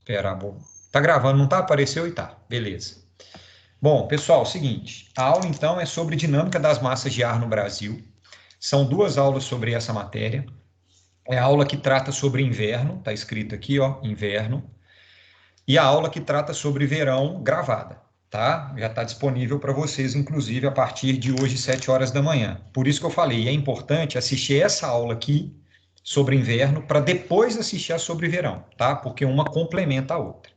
Espera, tá gravando, não tá? Apareceu e tá. Beleza. Bom, pessoal, é o seguinte. A aula, então, é sobre dinâmica das massas de ar no Brasil. São duas aulas sobre essa matéria. É a aula que trata sobre inverno, tá escrito aqui, ó, inverno. E a aula que trata sobre verão, gravada, tá? Já está disponível para vocês, inclusive, a partir de hoje, 7 horas da manhã. Por isso que eu falei, é importante assistir essa aula aqui sobre inverno para depois assistir a sobre verão, tá? Porque uma complementa a outra.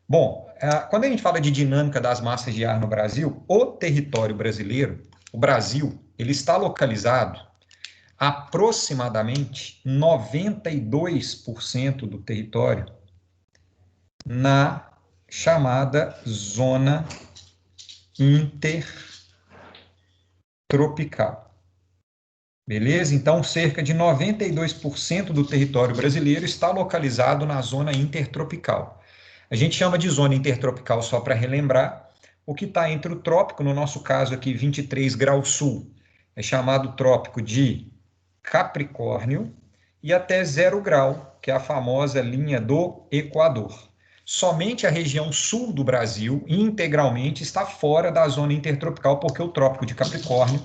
Bom, quando a gente fala de dinâmica das massas de ar no Brasil, o território brasileiro, o Brasil, ele está localizado aproximadamente 92% do território na chamada zona intertropical. Beleza? Então, cerca de 92% do território brasileiro está localizado na zona intertropical. A gente chama de zona intertropical, só para relembrar, o que está entre o trópico, no nosso caso aqui, 23 graus sul, é chamado trópico de Capricórnio, e até 0 grau, que é a famosa linha do Equador. Somente a região sul do Brasil, integralmente, está fora da zona intertropical, porque o trópico de Capricórnio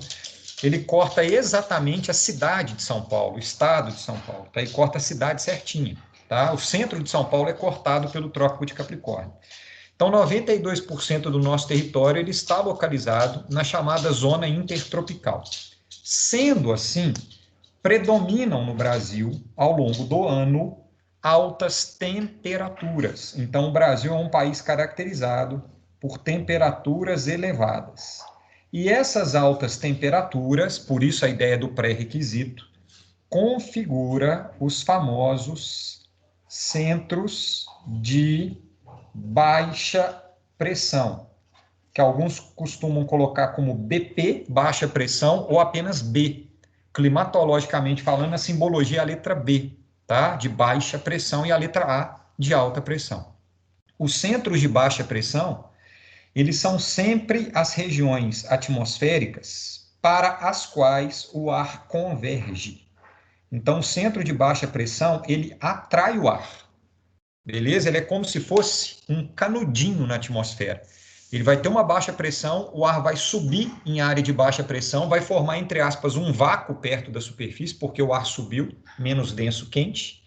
ele corta exatamente a cidade de São Paulo, o estado de São Paulo, tá? E corta a cidade certinha, tá? O centro de São Paulo é cortado pelo Trópico de Capricórnio. Então, 92% do nosso território ele está localizado na chamada zona intertropical. Sendo assim, predominam no Brasil, ao longo do ano, altas temperaturas. Então, o Brasil é um país caracterizado por temperaturas elevadas. E essas altas temperaturas, por isso a ideia do pré-requisito, configura os famosos centros de baixa pressão, que alguns costumam colocar como BP, baixa pressão, ou apenas B. Climatologicamente falando, a simbologia é a letra B, tá? De baixa pressão, e a letra A de alta pressão. Os centros de baixa pressão eles são sempre as regiões atmosféricas para as quais o ar converge. Então, o centro de baixa pressão, ele atrai o ar, beleza? Ele é como se fosse um canudinho na atmosfera. Ele vai ter uma baixa pressão, o ar vai subir em área de baixa pressão, vai formar, entre aspas, um vácuo perto da superfície, porque o ar subiu, menos denso, quente.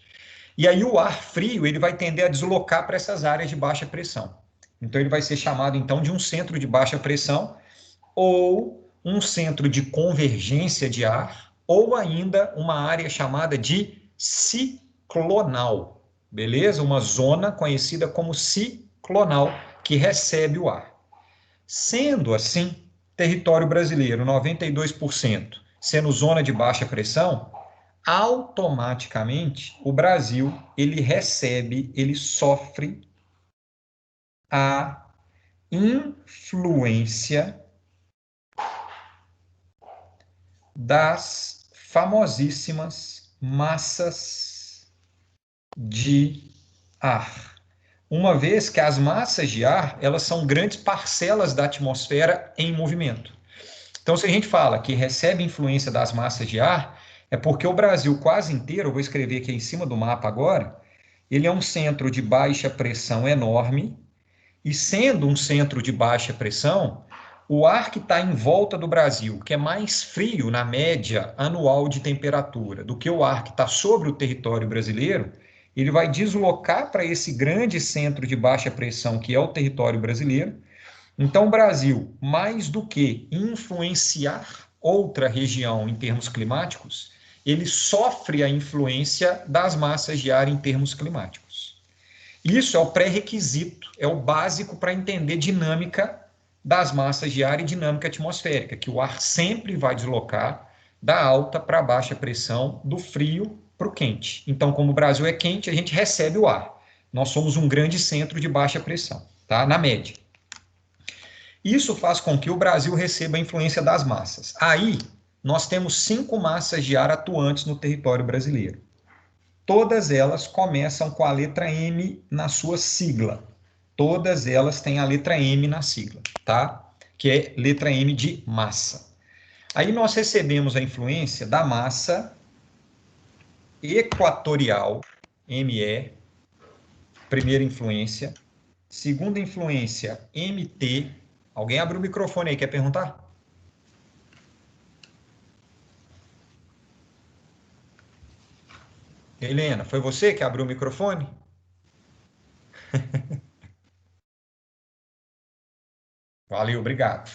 E aí o ar frio, ele vai tender a deslocar para essas áreas de baixa pressão. Então, ele vai ser chamado, então, de um centro de baixa pressão ou um centro de convergência de ar ou ainda uma área chamada de ciclonal, beleza? Uma zona conhecida como ciclonal que recebe o ar. Sendo assim, território brasileiro, 92%, sendo zona de baixa pressão, automaticamente o Brasil, ele recebe, ele sofre a influência das famosíssimas massas de ar. Uma vez que as massas de ar, elas são grandes parcelas da atmosfera em movimento. Então, se a gente fala que recebe influência das massas de ar, é porque o Brasil quase inteiro, eu vou escrever aqui em cima do mapa agora, ele é um centro de baixa pressão enorme, e sendo um centro de baixa pressão, o ar que está em volta do Brasil, que é mais frio na média anual de temperatura do que o ar que está sobre o território brasileiro, ele vai deslocar para esse grande centro de baixa pressão que é o território brasileiro. Então, o Brasil, mais do que influenciar outra região em termos climáticos, ele sofre a influência das massas de ar em termos climáticos. Isso é o pré-requisito, é o básico para entender dinâmica das massas de ar e dinâmica atmosférica, que o ar sempre vai deslocar da alta para a baixa pressão, do frio para o quente. Então, como o Brasil é quente, a gente recebe o ar. Nós somos um grande centro de baixa pressão, tá? Na média. Isso faz com que o Brasil receba a influência das massas. Aí, nós temos 5 massas de ar atuantes no território brasileiro. Todas elas começam com a letra M na sua sigla. Todas elas têm a letra M na sigla, tá? Que é letra M de massa. Aí nós recebemos a influência da massa equatorial, ME, primeira influência. Segunda influência, MT. Alguém abre o microfone aí, quer perguntar? Helena, foi você que abriu o microfone? Valeu, obrigado.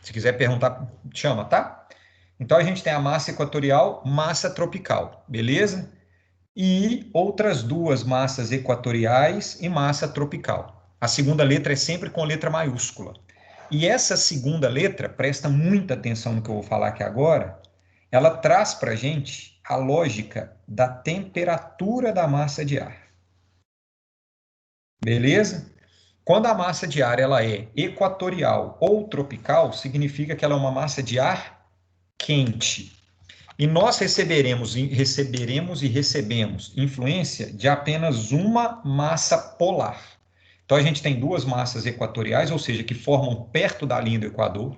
Se quiser perguntar, chama, tá? Então a gente tem a massa equatorial, massa tropical, beleza? E outras duas massas equatoriais e massa tropical. A segunda letra é sempre com letra maiúscula. E essa segunda letra, presta muita atenção no que eu vou falar aqui agora, ela traz para a gente a lógica da temperatura da massa de ar. Beleza? Quando a massa de ar ela é equatorial ou tropical, significa que ela é uma massa de ar quente. E nós receberemos e recebemos influência de apenas uma massa polar. Então a gente tem duas massas equatoriais, ou seja, que formam perto da linha do Equador,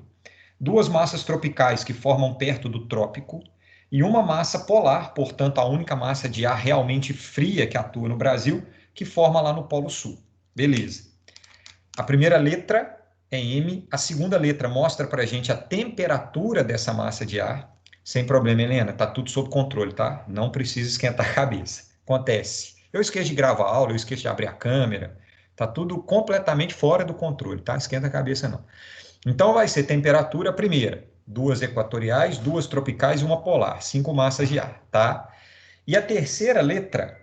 duas massas tropicais que formam perto do trópico, e uma massa polar, portanto, a única massa de ar realmente fria que atua no Brasil, que forma lá no Polo Sul. Beleza. A primeira letra é M, a segunda letra mostra para a gente a temperatura dessa massa de ar. Sem problema, Helena, tá tudo sob controle, tá? Não precisa esquentar a cabeça. Acontece. Eu esqueço de gravar a aula, eu esqueço de abrir a câmera. Tá tudo completamente fora do controle, tá? Esquenta a cabeça não. Então vai ser temperatura primeira, duas equatoriais, duas tropicais e uma polar, 5 massas de ar, tá? E a terceira letra,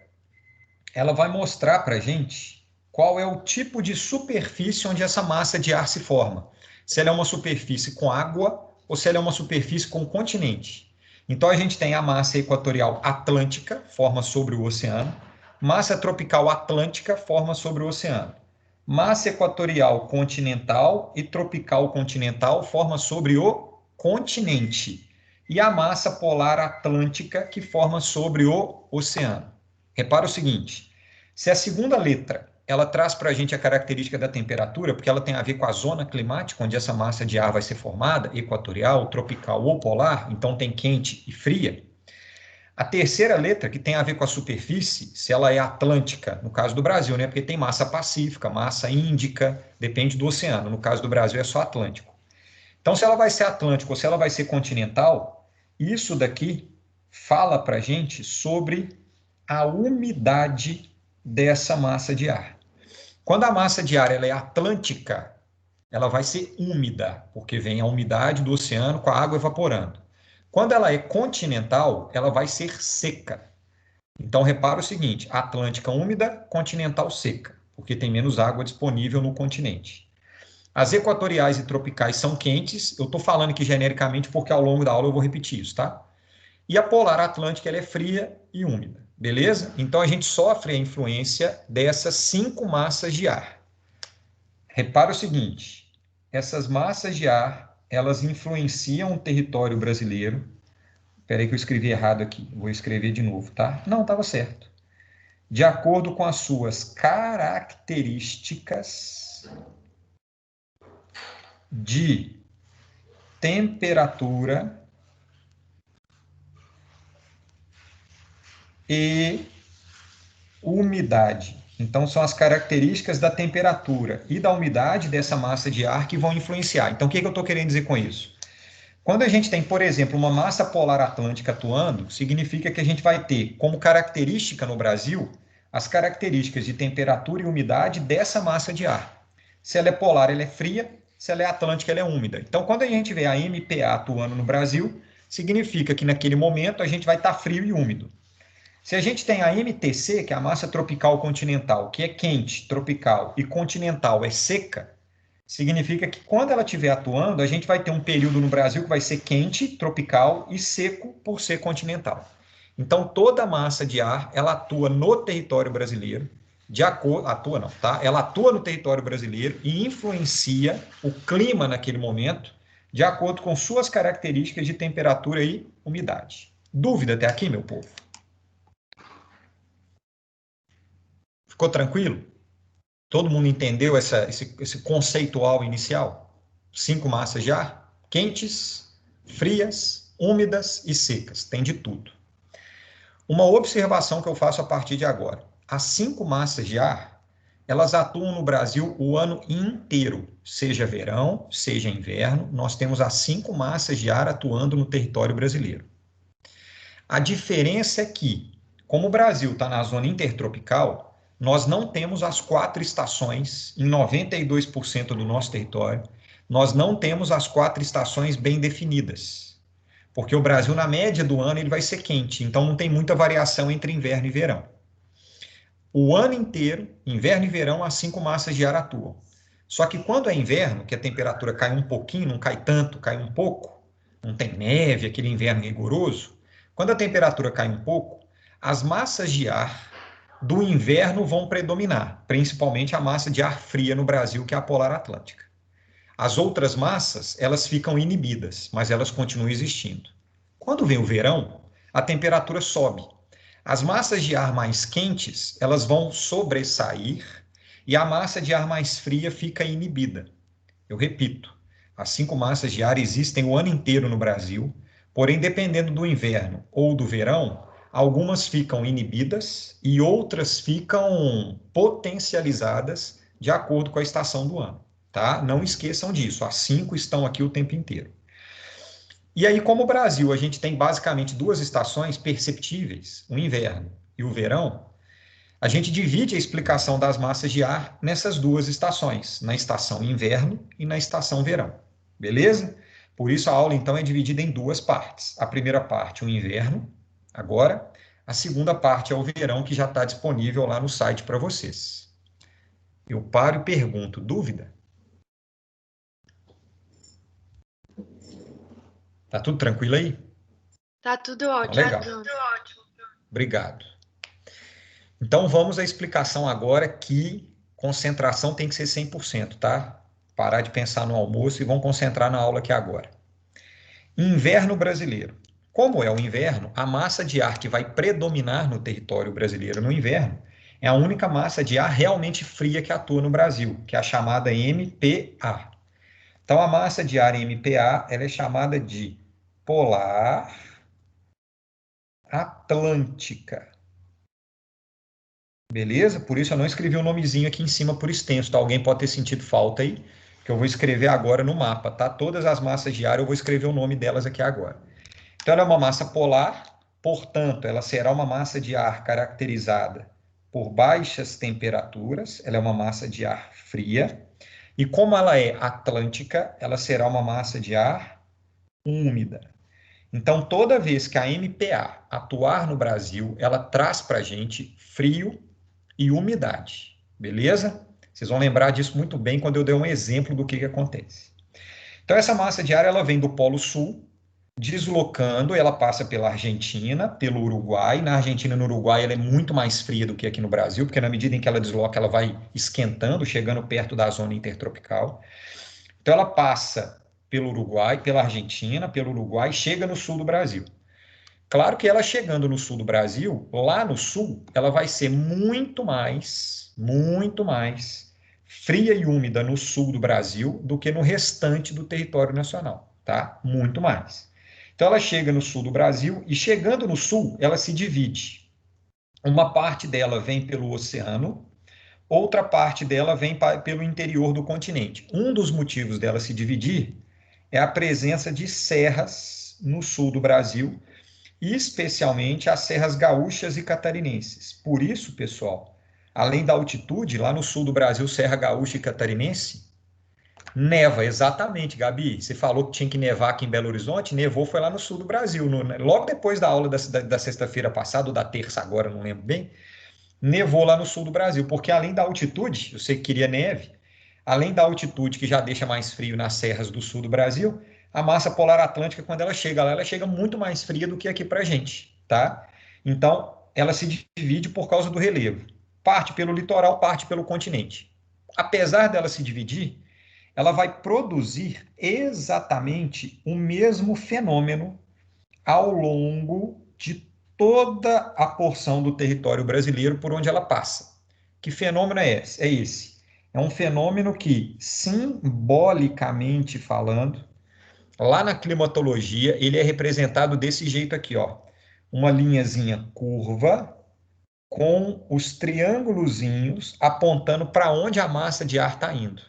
ela vai mostrar para a gente qual é o tipo de superfície onde essa massa de ar se forma. Se ela é uma superfície com água ou se ela é uma superfície com continente. Então a gente tem a massa equatorial atlântica, forma sobre o oceano, massa tropical atlântica, forma sobre o oceano. Massa equatorial continental e tropical continental forma sobre o continente. E a massa polar atlântica, que forma sobre o oceano. Repara o seguinte, se a segunda letra ela traz para a gente a característica da temperatura, porque ela tem a ver com a zona climática onde essa massa de ar vai ser formada, equatorial, tropical ou polar, então tem quente e fria. A terceira letra, que tem a ver com a superfície, se ela é atlântica, no caso do Brasil, né? Porque tem massa pacífica, massa índica, depende do oceano. No caso do Brasil é só Atlântico. Então, se ela vai ser atlântico ou se ela vai ser continental, isso daqui fala para a gente sobre a umidade dessa massa de ar. Quando a massa de ar ela é atlântica, ela vai ser úmida, porque vem a umidade do oceano com a água evaporando. Quando ela é continental, ela vai ser seca. Então, repara o seguinte, atlântica úmida, continental seca, porque tem menos água disponível no continente. As equatoriais e tropicais são quentes, eu estou falando aqui genericamente porque ao longo da aula eu vou repetir isso, tá? E a polar atlântica ela é fria e úmida, beleza? Então a gente sofre a influência dessas 5 massas de ar. Repara o seguinte, essas massas de ar, elas influenciam o território brasileiro. Espera aí que eu escrevi errado aqui, vou escrever de novo, tá? Não, estava certo. De acordo com as suas características de temperatura e umidade. Então, são as características da temperatura e da umidade dessa massa de ar que vão influenciar. Então, o que eu estou querendo dizer com isso? Quando a gente tem, por exemplo, uma massa polar atlântica atuando, significa que a gente vai ter como característica no Brasil as características de temperatura e umidade dessa massa de ar. Se ela é polar, ela é fria, se ela é atlântica, ela é úmida. Então, quando a gente vê a MPA atuando no Brasil, significa que naquele momento a gente vai estar frio e úmido. Se a gente tem a MTC, que é a massa tropical continental, que é quente, tropical, e continental é seca, significa que quando ela estiver atuando, a gente vai ter um período no Brasil que vai ser quente, tropical e seco por ser continental. Então, toda a massa de ar, ela atua no território brasileiro, atua não, tá? Ela atua no território brasileiro e influencia o clima naquele momento, de acordo com suas características de temperatura e umidade. Dúvida até aqui, meu povo? Ficou tranquilo? Todo mundo entendeu esse conceitual inicial? 5 massas de ar, quentes, frias, úmidas e secas, tem de tudo. Uma observação que eu faço a partir de agora. As 5 massas de ar, elas atuam no Brasil o ano inteiro, seja verão, seja inverno, nós temos as 5 massas de ar atuando no território brasileiro. A diferença é que, como o Brasil está na zona intertropical, nós não temos as 4 estações em 92% do nosso território, nós não temos as 4 estações bem definidas, porque o Brasil, na média do ano, ele vai ser quente, então não tem muita variação entre inverno e verão. O ano inteiro, inverno e verão, as 5 massas de ar atuam. Só que quando é inverno, que a temperatura cai um pouquinho, não cai tanto, cai um pouco, não tem neve, aquele inverno rigoroso, quando a temperatura cai um pouco, as massas de ar do inverno vão predominar, principalmente a massa de ar fria no Brasil, que é a polar atlântica. As outras massas, elas ficam inibidas, mas elas continuam existindo. Quando vem o verão, a temperatura sobe. As massas de ar mais quentes, elas vão sobressair e a massa de ar mais fria fica inibida. Eu repito, as 5 massas de ar existem o ano inteiro no Brasil, porém, dependendo do inverno ou do verão, algumas ficam inibidas e outras ficam potencializadas de acordo com a estação do ano, tá? Não esqueçam disso, as 5 estão aqui o tempo inteiro. E aí, como o Brasil, a gente tem basicamente 2 estações perceptíveis, o inverno e o verão, a gente divide a explicação das massas de ar nessas 2 estações, na estação inverno e na estação verão. Beleza? Por isso a aula, então, é dividida em 2 partes. A primeira parte, o inverno, agora. A segunda parte é o verão, que já está disponível lá no site para vocês. Eu paro e pergunto, dúvida? Tá tudo tranquilo aí? Tá tudo ótimo. Legal. Obrigado. Então, vamos à explicação agora que concentração tem que ser 100%, tá? Parar de pensar no almoço e vamos concentrar na aula aqui agora. Inverno brasileiro. Como é o inverno, a massa de ar que vai predominar no território brasileiro no inverno é a única massa de ar realmente fria que atua no Brasil, que é a chamada MPA. Então, a massa de ar MPA ela é chamada de polar atlântica. Beleza? Por isso eu não escrevi o nomezinho aqui em cima por extenso, tá? Alguém pode ter sentido falta aí, que eu vou escrever agora no mapa, tá? Todas as massas de ar eu vou escrever o nome delas aqui agora. Então, ela é uma massa polar, portanto, ela será uma massa de ar caracterizada por baixas temperaturas, ela é uma massa de ar fria, e como ela é atlântica, ela será uma massa de ar úmida. Então, toda vez que a MPA atuar no Brasil, ela traz para a gente frio e umidade, beleza? Vocês vão lembrar disso muito bem quando eu der um exemplo do que acontece. Então, essa massa de ar, ela vem do Polo Sul, deslocando, ela passa pela Argentina, pelo Uruguai. Na Argentina e no Uruguai, ela é muito mais fria do que aqui no Brasil, porque na medida em que ela desloca, ela vai esquentando, chegando perto da zona intertropical. Então, ela passa pelo Uruguai, pela Argentina, pelo Uruguai, chega no sul do Brasil. Claro que ela chegando no sul do Brasil, lá no sul, ela vai ser muito mais fria e úmida no sul do Brasil do que no restante do território nacional, tá? Muito mais. Então ela chega no sul do Brasil e chegando no sul, ela se divide. Uma parte dela vem pelo oceano, outra parte dela vem pelo interior do continente. Um dos motivos dela se dividir é a presença de serras no sul do Brasil, especialmente as serras gaúchas e catarinenses. Por isso, pessoal, além da altitude, lá no sul do Brasil, Serra Gaúcha e Catarinense, neva, exatamente, Gabi. Você falou que tinha que nevar aqui em Belo Horizonte, nevou foi lá no sul do Brasil. Logo depois da aula da sexta-feira passada, ou da terça agora, não lembro bem, nevou lá no sul do Brasil, porque além da altitude, eu sei que queria neve, além da altitude que já deixa mais frio nas serras do sul do Brasil, a massa polar atlântica, quando ela chega lá, ela chega muito mais fria do que aqui pra gente, tá? Então, ela se divide por causa do relevo. Parte pelo litoral, parte pelo continente. Apesar dela se dividir, ela vai produzir exatamente o mesmo fenômeno ao longo de toda a porção do território brasileiro por onde ela passa. Que fenômeno é esse? É um fenômeno que, simbolicamente falando, lá na climatologia, ele é representado desse jeito aqui, ó. Uma linhazinha curva, com os triângulozinhos apontando para onde a massa de ar está indo.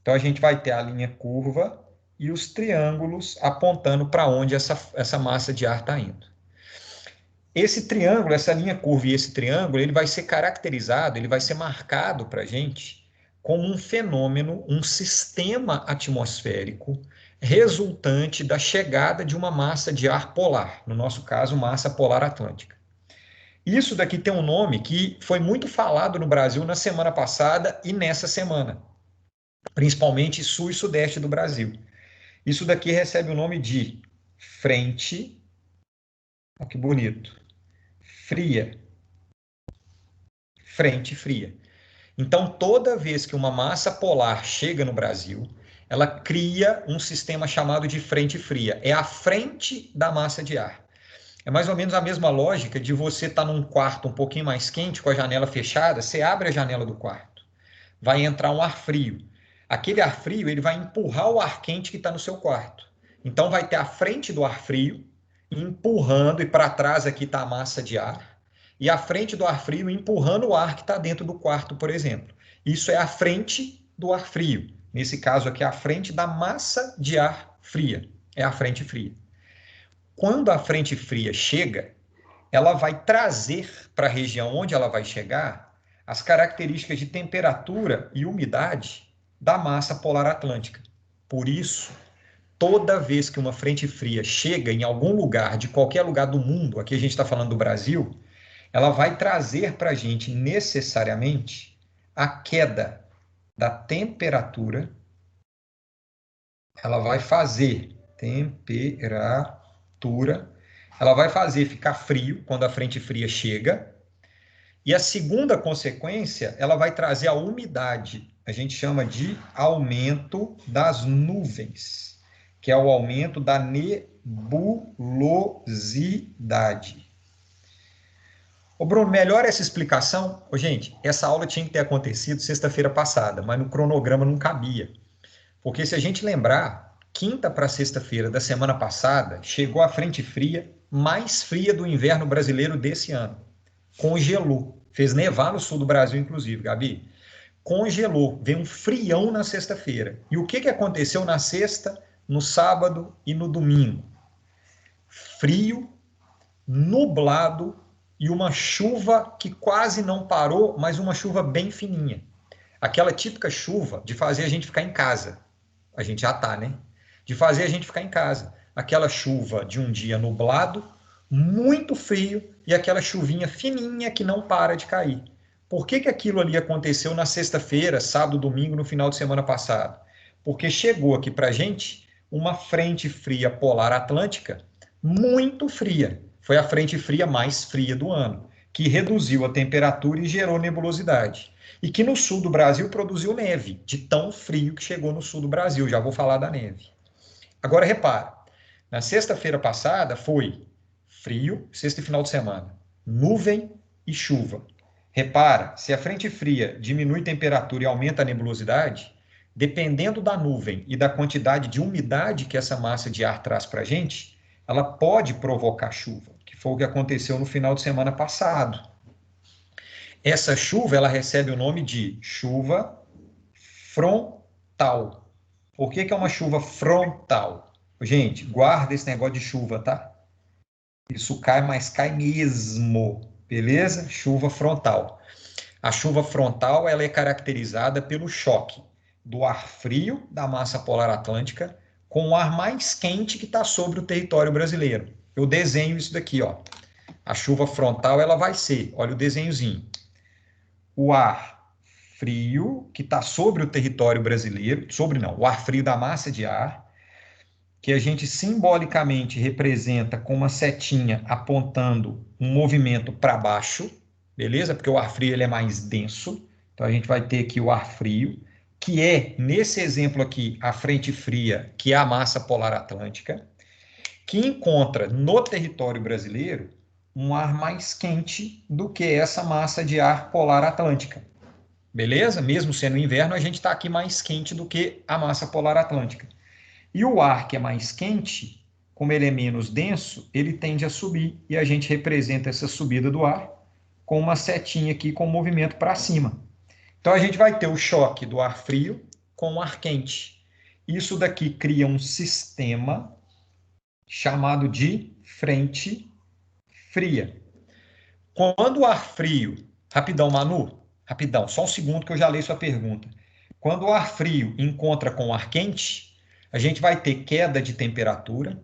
Então, a gente vai ter a linha curva e os triângulos apontando para onde essa massa de ar está indo. Esse triângulo, essa linha curva e esse triângulo, ele vai ser caracterizado, ele vai ser marcado para a gente como um fenômeno, um sistema atmosférico resultante da chegada de uma massa de ar polar, no nosso caso, massa polar atlântica. Isso daqui tem um nome que foi muito falado no Brasil na semana passada e nessa semana, principalmente sul e sudeste do Brasil. Isso daqui recebe o nome de frente, olha que bonito, fria. Frente fria. Então, toda vez que uma massa polar chega no Brasil, ela cria um sistema chamado de frente fria. É a frente da massa de ar. É mais ou menos a mesma lógica de você estar num quarto um pouquinho mais quente, com a janela fechada, você abre a janela do quarto, vai entrar um ar frio. Aquele ar frio, ele vai empurrar o ar quente que está no seu quarto. Então, vai ter a frente do ar frio, empurrando, e para trás aqui está a massa de ar, e a frente do ar frio empurrando o ar que está dentro do quarto, por exemplo. Isso é a frente do ar frio. Nesse caso aqui, a frente da massa de ar fria. É a frente fria. Quando a frente fria chega, ela vai trazer para a região onde ela vai chegar as características de temperatura e umidade da massa polar atlântica. Por isso, toda vez que uma frente fria chega em algum lugar, de qualquer lugar do mundo, aqui a gente está falando do Brasil, ela vai trazer para a gente necessariamente a queda da temperatura, ela vai fazer temperatura, ela vai fazer ficar frio quando a frente fria chega, e a segunda consequência, ela vai trazer a umidade, a gente chama de aumento das nuvens, que é o aumento da nebulosidade. Ô Bruno, melhor essa explicação? Ô, gente, essa aula tinha que ter acontecido sexta-feira passada, mas no cronograma não cabia. Porque se a gente lembrar, quinta para sexta-feira da semana passada, chegou a frente fria, mais fria do inverno brasileiro desse ano. Congelou. Fez nevar no sul do Brasil, inclusive, Gabi. Congelou. Veio um frião na sexta-feira. E o que aconteceu na sexta, no sábado e no domingo? Frio, nublado, e uma chuva que quase não parou, mas uma chuva bem fininha. Aquela típica chuva de fazer a gente ficar em casa. A gente já tá, né? De fazer a gente ficar em casa. Aquela chuva de um dia nublado, muito frio, e aquela chuvinha fininha que não para de cair. Por que aquilo ali aconteceu na sexta-feira, sábado, domingo, no final de semana passado? Porque chegou aqui pra gente uma frente fria polar atlântica muito fria. Foi a frente fria mais fria do ano, que reduziu a temperatura e gerou nebulosidade. E que no sul do Brasil produziu neve, de tão frio que chegou no sul do Brasil. Já vou falar da neve. Agora, repara, na sexta-feira passada foi frio, sexta e final de semana, nuvem e chuva. Repara, se a frente fria diminui a temperatura e aumenta a nebulosidade, dependendo da nuvem e da quantidade de umidade que essa massa de ar traz para a gente, ela pode provocar chuva, que foi o que aconteceu no final de semana passado. Essa chuva, ela recebe o nome de chuva frontal. Por que é uma chuva frontal? Gente, guarda esse negócio de chuva, tá? Isso cai, mas cai mesmo, beleza? Chuva frontal. A chuva frontal, ela é caracterizada pelo choque do ar frio da massa polar atlântica com o ar mais quente que está sobre o território brasileiro. Eu desenho isso daqui, ó. A chuva frontal, ela vai ser, olha o desenhozinho. O ar frio que está sobre o território brasileiro, o ar frio da massa de ar, que a gente simbolicamente representa com uma setinha apontando um movimento para baixo, beleza? Porque o ar frio ele é mais denso, então a gente vai ter aqui o ar frio, que é, nesse exemplo aqui, a frente fria, que é a massa polar atlântica, que encontra no território brasileiro um ar mais quente do que essa massa de ar polar atlântica. Beleza? Mesmo sendo inverno, a gente está aqui mais quente do que a massa polar atlântica. E o ar que é mais quente, como ele é menos denso, ele tende a subir, e a gente representa essa subida do ar com uma setinha aqui com movimento para cima. Então, a gente vai ter o choque do ar frio com o ar quente. Isso daqui cria um sistema chamado de frente fria. Quando o ar frio... Rapidão, Manu. Rapidão, só um segundo que eu já leio sua pergunta. Quando o ar frio encontra com o ar quente, a gente vai ter queda de temperatura,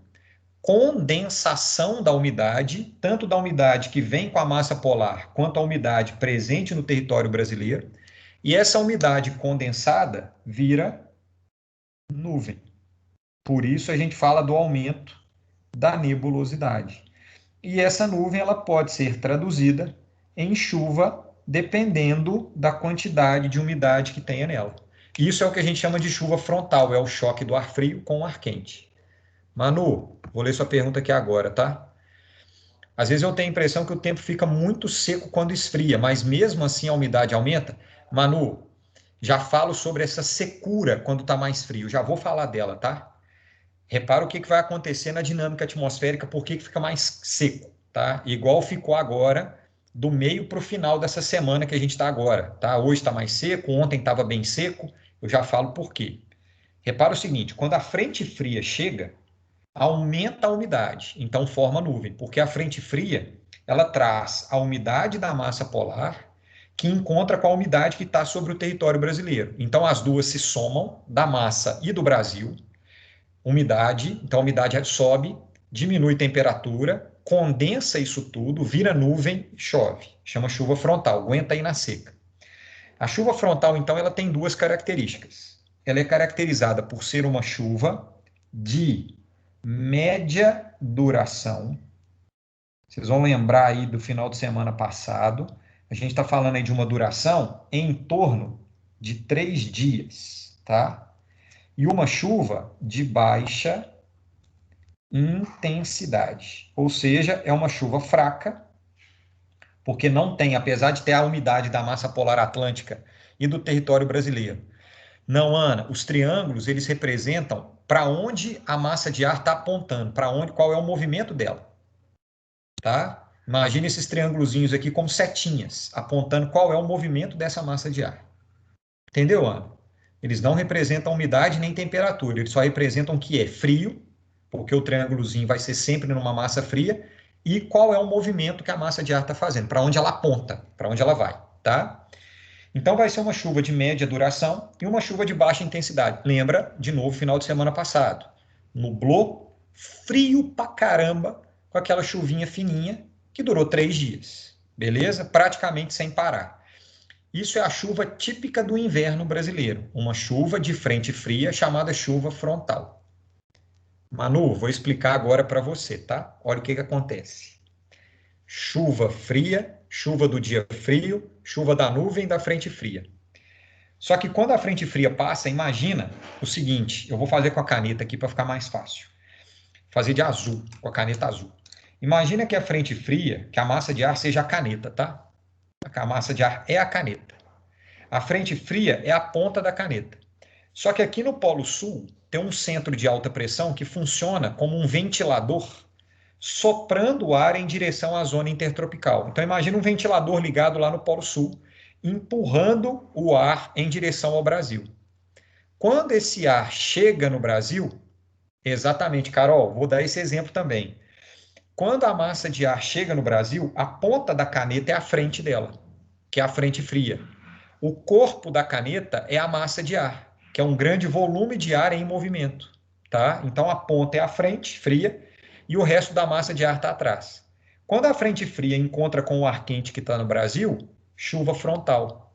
condensação da umidade, tanto da umidade que vem com a massa polar, quanto a umidade presente no território brasileiro, e essa umidade condensada vira nuvem. Por isso a gente fala do aumento da nebulosidade. E essa nuvem ela pode ser traduzida em chuva, dependendo da quantidade de umidade que tenha nela. Isso é o que a gente chama de chuva frontal, é o choque do ar frio com o ar quente. Manu, vou ler sua pergunta aqui agora, tá? Às vezes eu tenho a impressão que o tempo fica muito seco quando esfria, mas mesmo assim a umidade aumenta. Manu, já falo sobre essa secura quando está mais frio, já vou falar dela, tá? Repara o que vai acontecer na dinâmica atmosférica, por que fica mais seco, tá? Igual ficou agora, do meio para o final dessa semana que a gente está agora, tá? Hoje está mais seco, ontem estava bem seco, eu já falo por quê. Repara o seguinte, quando a frente fria chega, aumenta a umidade, então forma nuvem, porque a frente fria, ela traz a umidade da massa polar, que encontra com a umidade que está sobre o território brasileiro. Então as duas se somam, da massa e do Brasil, umidade, então a umidade sobe, diminui temperatura, condensa isso tudo, vira nuvem, chove. Chama chuva frontal, aguenta aí na seca. A chuva frontal, então, ela tem duas características. Ela é caracterizada por ser uma chuva de média duração. Vocês vão lembrar aí do final de semana passado, a gente está falando aí de uma duração em torno de 3 dias, tá? E uma chuva de baixa intensidade, ou seja, é uma chuva fraca, porque não tem, apesar de ter a umidade da massa polar atlântica e do território brasileiro. Não, Ana, os triângulos, eles representam para onde a massa de ar está apontando, para onde, qual é o movimento dela, tá? Imagine esses triângulozinhos aqui como setinhas, apontando qual é o movimento dessa massa de ar. Entendeu, Ana? Eles não representam umidade nem temperatura, eles só representam o que é frio, porque o triângulozinho vai ser sempre numa massa fria, e qual é o movimento que a massa de ar está fazendo, para onde ela aponta, para onde ela vai, tá? Então vai ser uma chuva de média duração e uma chuva de baixa intensidade. Lembra, de novo, final de semana passado. Nublou, frio pra caramba, com aquela chuvinha fininha, que durou 3 dias, beleza? Praticamente sem parar. Isso é a chuva típica do inverno brasileiro, uma chuva de frente fria chamada chuva frontal. Manu, vou explicar agora para você, tá? Olha o que acontece. Chuva fria, chuva do dia frio, chuva da nuvem da frente fria. Só que quando a frente fria passa, imagina o seguinte, eu vou fazer com a caneta aqui para ficar mais fácil. Fazer de azul, com a caneta azul. Imagina que a frente fria, que a massa de ar seja a caneta, tá? A massa de ar é a caneta. A frente fria é a ponta da caneta. Só que aqui no Polo Sul tem um centro de alta pressão que funciona como um ventilador soprando o ar em direção à zona intertropical. Então imagina um ventilador ligado lá no Polo Sul, empurrando o ar em direção ao Brasil. Quando esse ar chega no Brasil, exatamente, Carol, vou dar esse exemplo também. Quando a massa de ar chega no Brasil, a ponta da caneta é a frente dela, que é a frente fria. O corpo da caneta é a massa de ar, que é um grande volume de ar em movimento, tá? Então a ponta é a frente fria e o resto da massa de ar está atrás. Quando a frente fria encontra com o ar quente que está no Brasil, chuva frontal.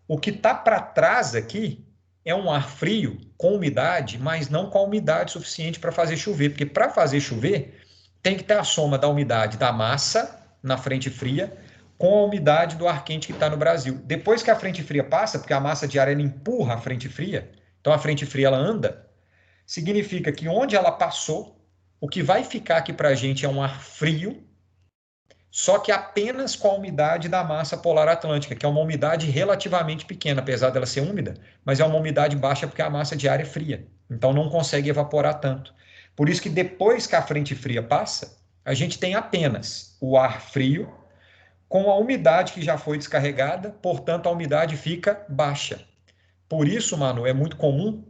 O que está para trás aqui é um ar frio com umidade, mas não com a umidade suficiente para fazer chover, porque para fazer chover tem que ter a soma da umidade da massa na frente fria com a umidade do ar quente que está no Brasil. Depois que a frente fria passa, porque a massa de ar ela empurra a frente fria, então a frente fria ela anda, significa que onde ela passou, o que vai ficar aqui para a gente é um ar frio, só que apenas com a umidade da massa polar atlântica, que é uma umidade relativamente pequena, apesar dela ser úmida, mas é uma umidade baixa porque a massa de ar é fria, então não consegue evaporar tanto. Por isso que depois que a frente fria passa, a gente tem apenas o ar frio com a umidade que já foi descarregada, portanto, a umidade fica baixa. Por isso, Manu, é muito comum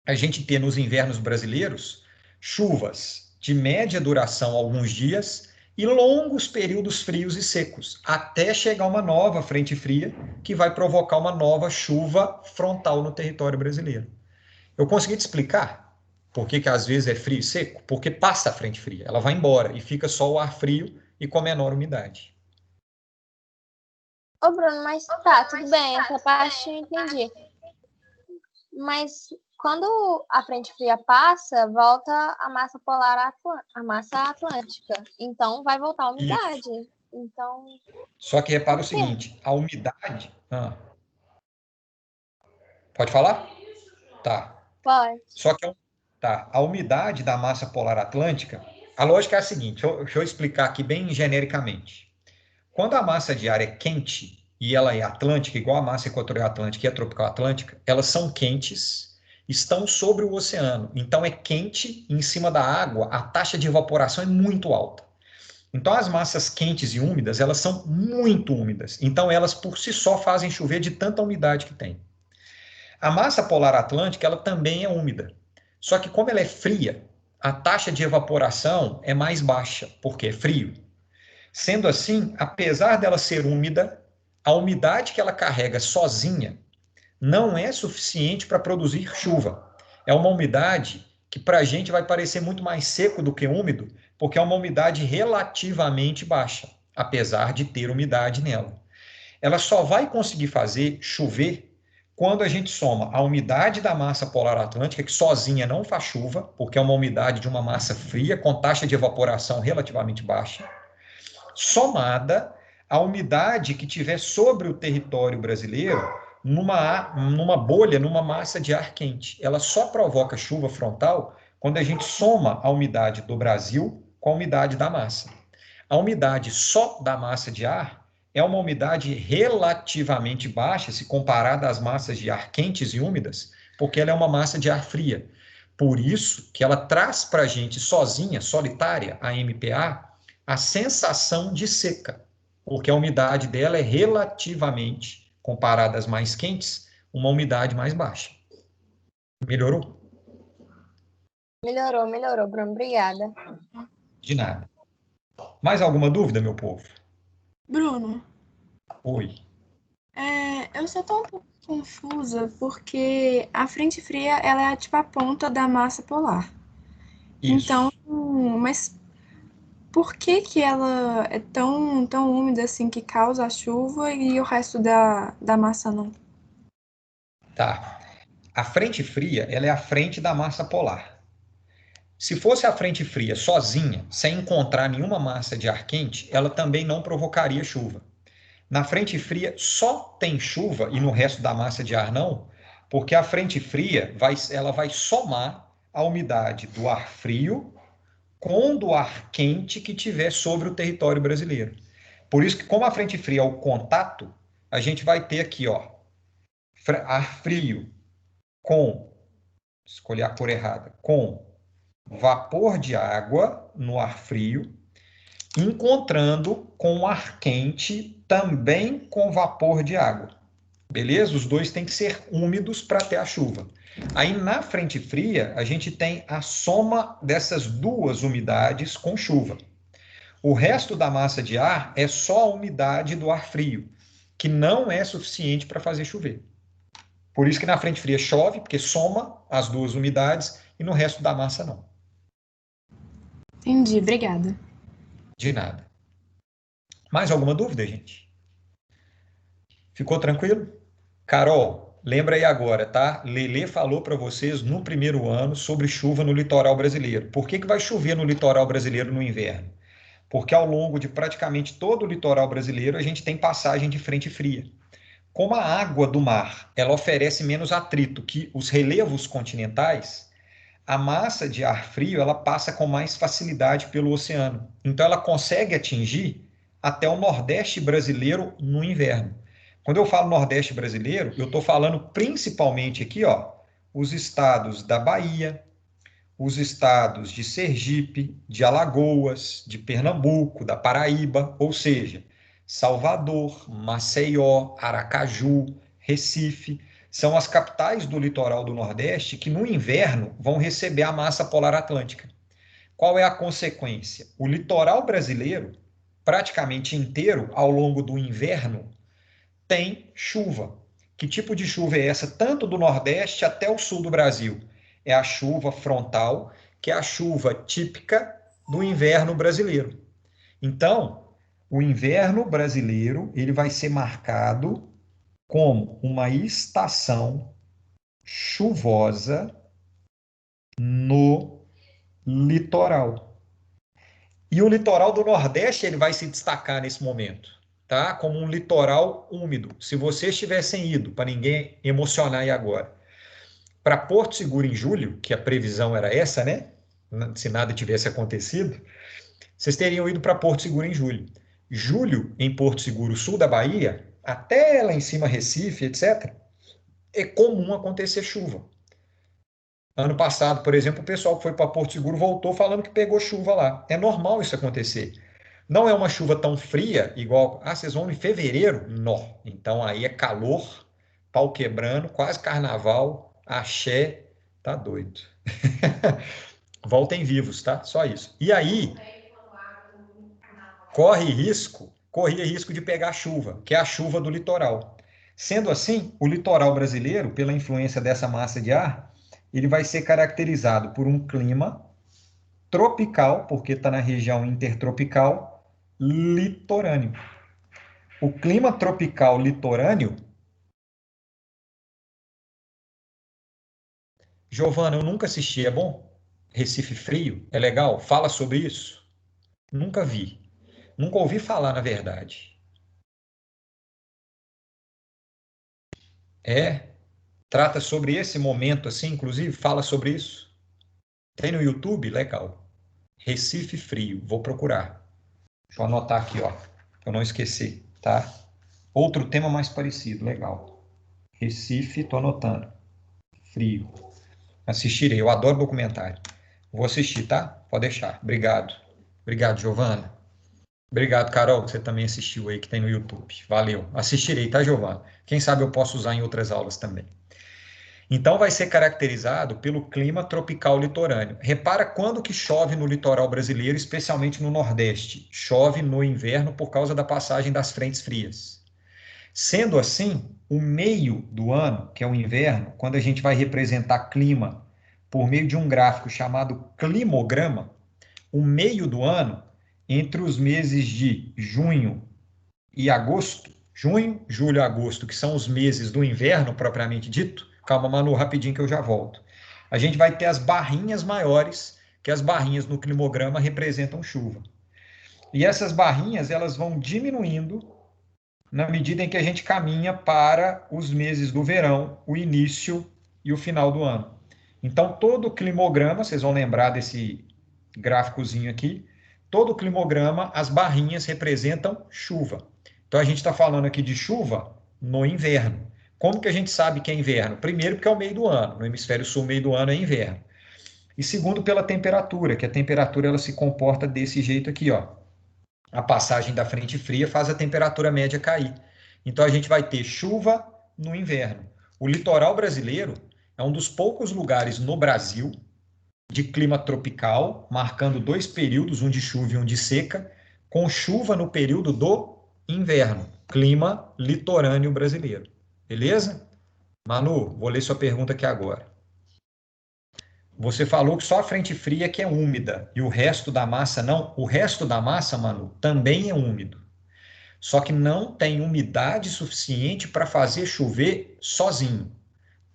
a gente ter nos invernos brasileiros chuvas de média duração, alguns dias, e longos períodos frios e secos, até chegar uma nova frente fria que vai provocar uma nova chuva frontal no território brasileiro. Eu consegui te explicar por que às vezes é frio e seco? Porque passa a frente fria, ela vai embora e fica só o ar frio e com menor umidade. Ô, Bruno, mas tá, tudo bem, essa parte eu entendi. Mas quando a frente fria passa, volta a massa polar, a massa atlântica. Então vai voltar a umidade. Isso. Então. Só que repara o seguinte, a umidade. Pode falar? Tá. Pode. Só que a umidade da massa polar atlântica, a lógica é a seguinte, deixa eu explicar aqui bem genericamente. Quando a massa de ar é quente e ela é atlântica, igual a massa equatorial atlântica e a tropical atlântica, elas são quentes, estão sobre o oceano. Então é quente, em cima da água, a taxa de evaporação é muito alta. Então as massas quentes e úmidas, elas são muito úmidas. Então elas por si só fazem chover de tanta umidade que tem. A massa polar atlântica, ela também é úmida. Só que como ela é fria, a taxa de evaporação é mais baixa, porque é frio. Sendo assim, apesar dela ser úmida, a umidade que ela carrega sozinha não é suficiente para produzir chuva. É uma umidade que para a gente vai parecer muito mais seco do que úmido, porque é uma umidade relativamente baixa, apesar de ter umidade nela. Ela só vai conseguir fazer chover quando a gente soma a umidade da massa polar atlântica, que sozinha não faz chuva, porque é uma umidade de uma massa fria, com taxa de evaporação relativamente baixa, somada à umidade que tiver sobre o território brasileiro, numa bolha, numa massa de ar quente. Ela só provoca chuva frontal quando a gente soma a umidade do Brasil com a umidade da massa. A umidade só da massa de ar é uma umidade relativamente baixa se comparada às massas de ar quentes e úmidas, porque ela é uma massa de ar fria. Por isso que ela traz para a gente sozinha, solitária, a MPA, a sensação de seca, porque a umidade dela é relativamente, comparada às mais quentes, uma umidade mais baixa. Melhorou? Melhorou, Bruno. Obrigada. De nada. Mais alguma dúvida, meu povo? Bruno. Oi. Eu só tô um pouco confusa porque a frente fria ela é tipo a ponta da massa polar. Isso. Então, mas por que ela é tão úmida assim que causa a chuva e o resto da massa não? Tá. A frente fria, ela é a frente da massa polar. Se fosse a frente fria sozinha, sem encontrar nenhuma massa de ar quente, ela também não provocaria chuva. Na frente fria só tem chuva e no resto da massa de ar não, porque a frente fria ela vai somar a umidade do ar frio com do ar quente que tiver sobre o território brasileiro. Por isso que, como a frente fria é o contato, a gente vai ter aqui, ó, ar frio com, escolhi a cor errada, com vapor de água no ar frio, encontrando com ar quente também com vapor de água. Beleza? Os dois têm que ser úmidos para ter a chuva. Aí na frente fria, a gente tem a soma dessas duas umidades com chuva. O resto da massa de ar é só a umidade do ar frio, que não é suficiente para fazer chover. Por isso que na frente fria chove, porque soma as duas umidades, e no resto da massa não. Entendi, obrigada. De nada. Mais alguma dúvida, gente? Ficou tranquilo? Carol, lembra aí agora, tá? Lelê falou para vocês no primeiro ano sobre chuva no litoral brasileiro. Por que vai chover no litoral brasileiro no inverno? Porque ao longo de praticamente todo o litoral brasileiro a gente tem passagem de frente fria. Como a água do mar ela oferece menos atrito que os relevos continentais, a massa de ar frio ela passa com mais facilidade pelo oceano. Então ela consegue atingir até o Nordeste brasileiro no inverno. Quando eu falo Nordeste brasileiro, eu estou falando principalmente aqui, ó, os estados da Bahia, os estados de Sergipe, de Alagoas, de Pernambuco, da Paraíba, ou seja, Salvador, Maceió, Aracaju, Recife, são as capitais do litoral do Nordeste que no inverno vão receber a massa polar atlântica. Qual é a consequência? O litoral brasileiro, praticamente inteiro, ao longo do inverno, tem chuva. Que tipo de chuva é essa? Tanto do Nordeste até o sul do Brasil. É a chuva frontal, que é a chuva típica do inverno brasileiro. Então, o inverno brasileiro ele vai ser marcado como uma estação chuvosa no litoral. E o litoral do Nordeste ele vai se destacar nesse momento, tá? Como um litoral úmido. Se vocês tivessem ido, para ninguém emocionar aí agora, para Porto Seguro em julho, que a previsão era essa, né? Se nada tivesse acontecido, vocês teriam ido para Porto Seguro em julho. Julho, em Porto Seguro, sul da Bahia, até lá em cima Recife, etc., é comum acontecer chuva. Ano passado, por exemplo, o pessoal que foi para Porto Seguro voltou falando que pegou chuva lá. É normal isso acontecer. Não é uma chuva tão fria, igual... Ah, vocês vão em fevereiro? Não. Então aí é calor, pau quebrando, quase carnaval, axé, tá doido. Voltem vivos, tá? Só isso. E aí, corria risco de pegar chuva, que é a chuva do litoral. Sendo assim, o litoral brasileiro, pela influência dessa massa de ar, ele vai ser caracterizado por um clima tropical, porque está na região intertropical, litorâneo. O clima tropical litorâneo... Giovana, eu nunca assisti, é bom? Recife Frio, é legal? Fala sobre isso? Nunca vi. Nunca ouvi falar, na verdade. É? Trata sobre esse momento, assim, inclusive, fala sobre isso. Tem no YouTube? Legal. Recife Frio, vou procurar. Deixa eu anotar aqui, ó, para eu não esquecer, tá? Outro tema mais parecido, legal. Recife, tô anotando. Frio. Assistirei, eu adoro documentário. Vou assistir, tá? Pode deixar. Obrigado. Obrigado, Giovana. Obrigado, Carol, que você também assistiu aí, que tem no YouTube. Valeu. Assistirei, tá, Giovana? Quem sabe eu posso usar em outras aulas também. Então, vai ser caracterizado pelo clima tropical litorâneo. Repara quando que chove no litoral brasileiro, especialmente no Nordeste. Chove no inverno por causa da passagem das frentes frias. Sendo assim, o meio do ano, que é o inverno, quando a gente vai representar clima por meio de um gráfico chamado climograma, o meio do ano, entre os meses de junho e agosto, junho, julho e agosto, que são os meses do inverno propriamente dito, calma, Manu, rapidinho que eu já volto. A gente vai ter as barrinhas maiores, que as barrinhas no climograma representam chuva. E essas barrinhas, elas vão diminuindo na medida em que a gente caminha para os meses do verão, o início e o final do ano. Então, todo o climograma, vocês vão lembrar desse gráficozinho aqui, todo o climograma, as barrinhas representam chuva. Então, a gente está falando aqui de chuva no inverno. Como que a gente sabe que é inverno? Primeiro, porque é o meio do ano. No hemisfério sul, meio do ano é inverno. E segundo, pela temperatura, que a temperatura ela se comporta desse jeito aqui, ó. A passagem da frente fria faz a temperatura média cair. Então, a gente vai ter chuva no inverno. O litoral brasileiro é um dos poucos lugares no Brasil de clima tropical, marcando dois períodos, um de chuva e um de seca, com chuva no período do inverno. Clima litorâneo brasileiro. Beleza? Manu, vou ler sua pergunta aqui agora. Você falou que só a frente fria que é úmida e o resto da massa não. O resto da massa, Manu, também é úmido. Só que não tem umidade suficiente para fazer chover sozinho.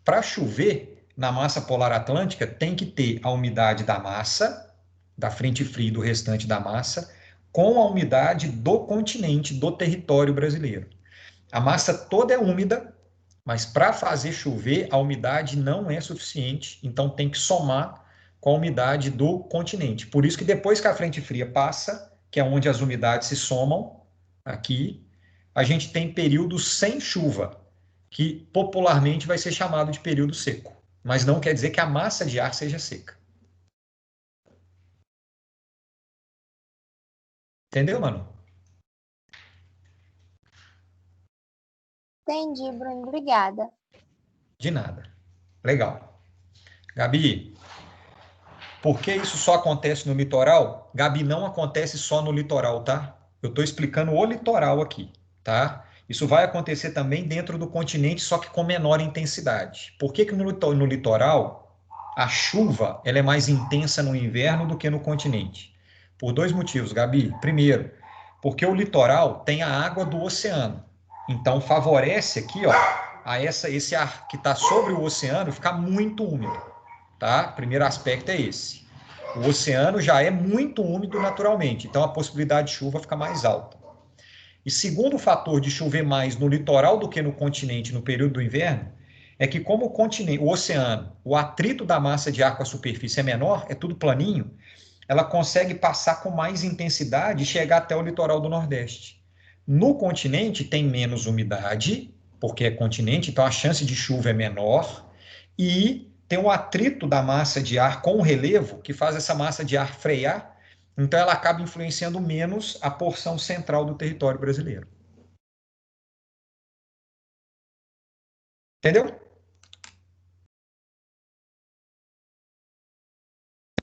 Para chover na massa polar atlântica, tem que ter a umidade da massa, da frente fria e do restante da massa, com a umidade do continente, do território brasileiro. A massa toda é úmida, mas para fazer chover, a umidade não é suficiente, então tem que somar com a umidade do continente. Por isso que depois que a frente fria passa, que é onde as umidades se somam, aqui, a gente tem períodos sem chuva, que popularmente vai ser chamado de período seco. Mas não quer dizer que a massa de ar seja seca. Entendeu, mano? Entendi, Bruno. Obrigada. De nada. Legal. Gabi, por que isso só acontece no litoral? Gabi, não acontece só no litoral, tá? Eu estou explicando o litoral aqui, tá? Isso vai acontecer também dentro do continente, só que com menor intensidade. Por que que no litoral a chuva ela é mais intensa no inverno do que no continente? Por dois motivos, Gabi. Primeiro, porque o litoral tem a água do oceano. Então favorece aqui, ó, a esse ar que está sobre o oceano ficar muito úmido, tá? Primeiro aspecto é esse. O oceano já é muito úmido naturalmente, então a possibilidade de chuva fica mais alta. E segundo fator de chover mais no litoral do que no continente no período do inverno, é que como o oceano, o atrito da massa de ar com a superfície é menor, é tudo planinho, ela consegue passar com mais intensidade e chegar até o litoral do Nordeste. No continente tem menos umidade, porque é continente, então a chance de chuva é menor, e tem o atrito da massa de ar com o relevo, que faz essa massa de ar frear, então ela acaba influenciando menos a porção central do território brasileiro. Entendeu?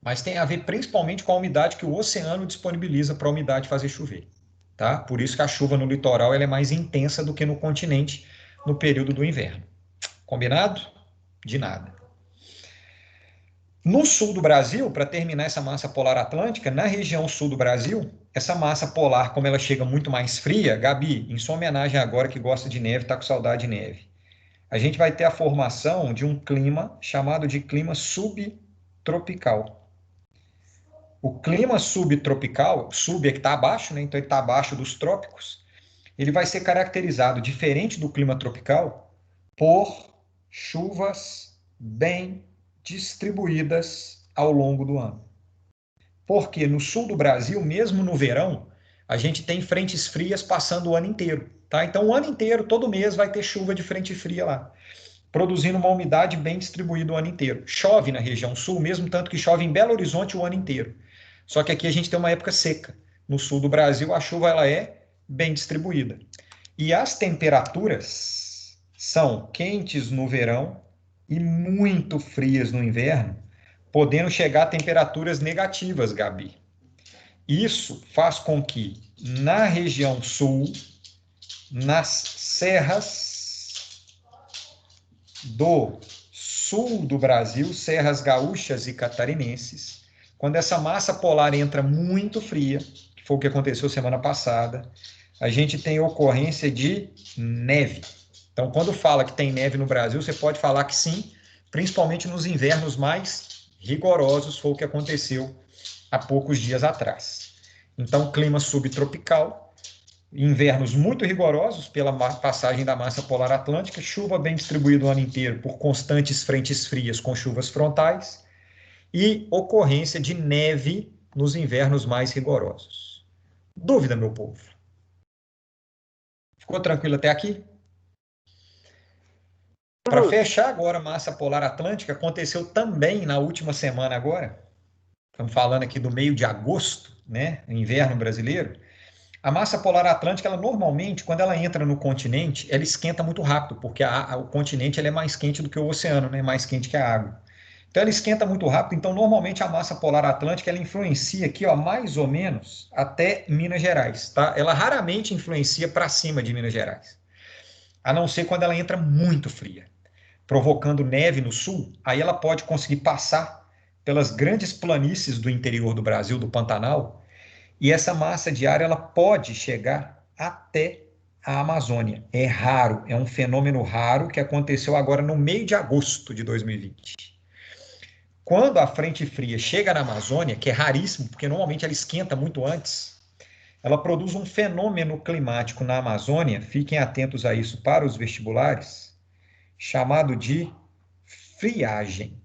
Mas tem a ver principalmente com a umidade que o oceano disponibiliza para a umidade fazer chover. Tá? Por isso que a chuva no litoral ela é mais intensa do que no continente no período do inverno. Combinado? De nada. No sul do Brasil, para terminar essa massa polar atlântica, na região sul do Brasil, essa massa polar, como ela chega muito mais fria, Gabi, em sua homenagem agora que gosta de neve, está com saudade de neve, a gente vai ter a formação de um clima chamado de clima subtropical. O clima subtropical, sub é que está abaixo, né? Então ele está abaixo dos trópicos, ele vai ser caracterizado, diferente do clima tropical, por chuvas bem distribuídas ao longo do ano. Porque no sul do Brasil, mesmo no verão, a gente tem frentes frias passando o ano inteiro. Tá? Então, o ano inteiro, todo mês, vai ter chuva de frente fria lá, produzindo uma umidade bem distribuída o ano inteiro. Chove na região sul, mesmo tanto que chove em Belo Horizonte o ano inteiro. Só que aqui a gente tem uma época seca. No sul do Brasil, a chuva ela é bem distribuída. E as temperaturas são quentes no verão e muito frias no inverno, podendo chegar a temperaturas negativas, Gabi. Isso faz com que na região sul, nas serras do sul do Brasil, serras gaúchas e catarinenses, quando essa massa polar entra muito fria, que foi o que aconteceu semana passada, a gente tem ocorrência de neve. Então, quando fala que tem neve no Brasil, você pode falar que sim, principalmente nos invernos mais rigorosos, foi o que aconteceu há poucos dias atrás. Então, clima subtropical, invernos muito rigorosos pela passagem da massa polar atlântica, chuva bem distribuída o ano inteiro por constantes frentes frias com chuvas frontais e ocorrência de neve nos invernos mais rigorosos. Dúvida, meu povo? Ficou tranquilo até aqui? Para fechar agora a massa polar atlântica, aconteceu também na última semana agora, estamos falando aqui do meio de agosto, né, inverno brasileiro, a massa polar atlântica, ela normalmente, quando ela entra no continente, ela esquenta muito rápido, porque o continente ele é mais quente do que o oceano, né, mais quente que a água. Então ela esquenta muito rápido, então normalmente a massa polar atlântica ela influencia aqui, ó, mais ou menos até Minas Gerais, tá? Ela raramente influencia para cima de Minas Gerais, a não ser quando ela entra muito fria, provocando neve no sul, aí ela pode conseguir passar pelas grandes planícies do interior do Brasil, do Pantanal, e essa massa de ar ela pode chegar até a Amazônia. É raro, é um fenômeno raro que aconteceu agora no meio de agosto de 2020. Quando a frente fria chega na Amazônia, que é raríssimo, porque normalmente ela esquenta muito antes, ela produz um fenômeno climático na Amazônia, fiquem atentos a isso para os vestibulares, chamado de friagem.